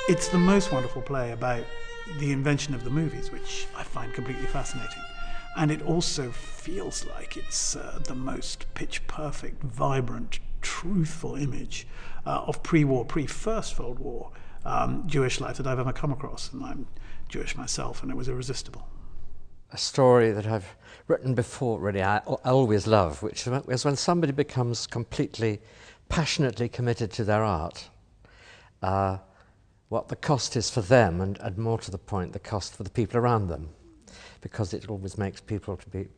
It's the most wonderful play about the invention of the movies, which I find completely fascinating. And it also feels like it's the most pitch-perfect, vibrant, truthful image of pre-war, pre-First World War Jewish life that I've ever come across. And I'm Jewish myself, and it was irresistible. A story that I've written before, really, I always love, which is when somebody becomes completely, passionately committed to their art. What the cost is for them, and more to the point, the cost for the people around them, because it always makes people to be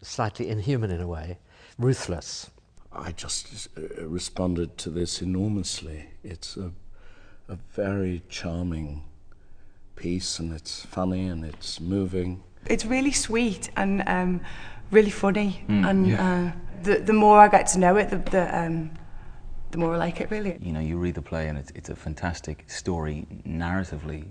slightly inhuman in a way, ruthless. I just responded to this enormously. It's a very charming piece, and it's funny and it's moving. It's really sweet and really funny, and the more I get to know it, the more I like it, really. You know, you read the play and it's a fantastic story narratively,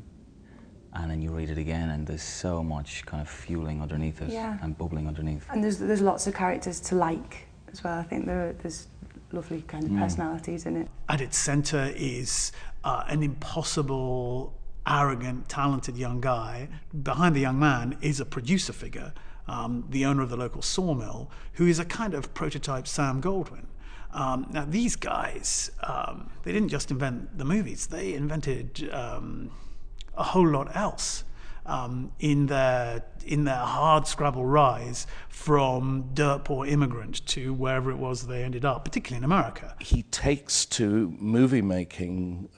and then you read it again and there's so much kind of fueling underneath it and bubbling underneath. And there's lots of characters to like as well. I think there's lovely kind of personalities in it. At its centre is an impossible, arrogant, talented young guy. Behind the young man is a producer figure, the owner of the local sawmill, who is a kind of prototype Sam Goldwyn. Now these guys, they didn't just invent the movies, they invented a whole lot else in their hard scrabble rise from dirt poor immigrant to wherever it was they ended up, particularly in America. He takes to movie making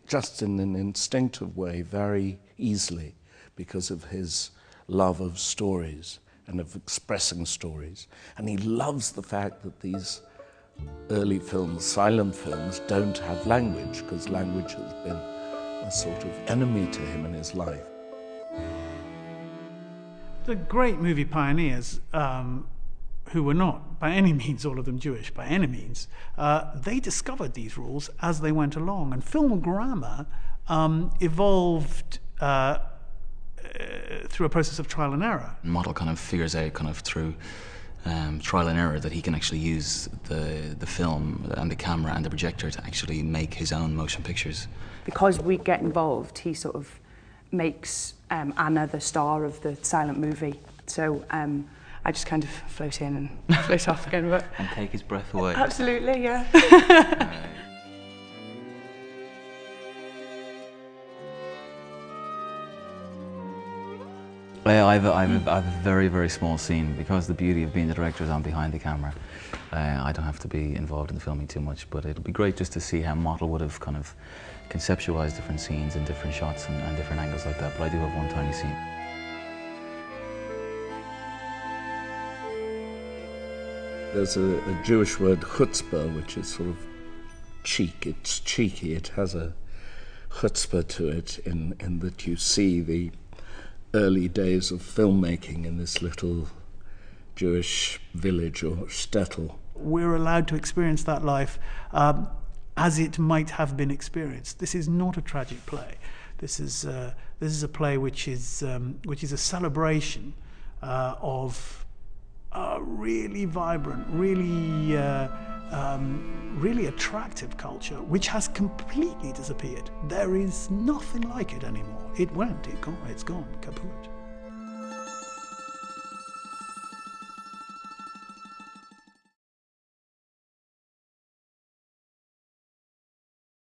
just in an instinctive way very easily because of his love of stories and of expressing stories. And he loves the fact that these early films, silent films, don't have language, because language has been a sort of enemy to him in his life. The great movie pioneers, who were not by any means all of them Jewish, by any means, they discovered these rules as they went along, and film grammar evolved through a process of trial and error. Model kind of figures out kind of through trial and error that he can actually use the film and the camera and the projector to actually make his own motion pictures. Because we get involved, he sort of makes Anna the star of the silent movie. So I just kind of float in and float off again. But and take his breath away. Absolutely, yeah. I have a very, very small scene, because the beauty of being the director is I'm behind the camera. I don't have to be involved in the filming too much, but it'll be great just to see how Mottl would have kind of conceptualized different scenes and different shots and different angles like that, but I do have one tiny scene. There's a Jewish word, chutzpah, which is sort of cheek. It's cheeky. It has a chutzpah to it in that you see the early days of filmmaking in this little Jewish village or shtetl. We're allowed to experience that life as it might have been experienced. This is not a tragic play. This is a play which is a celebration of a really vibrant, really attractive culture, which has completely disappeared. There is nothing like it anymore. It went, it's gone, kaput.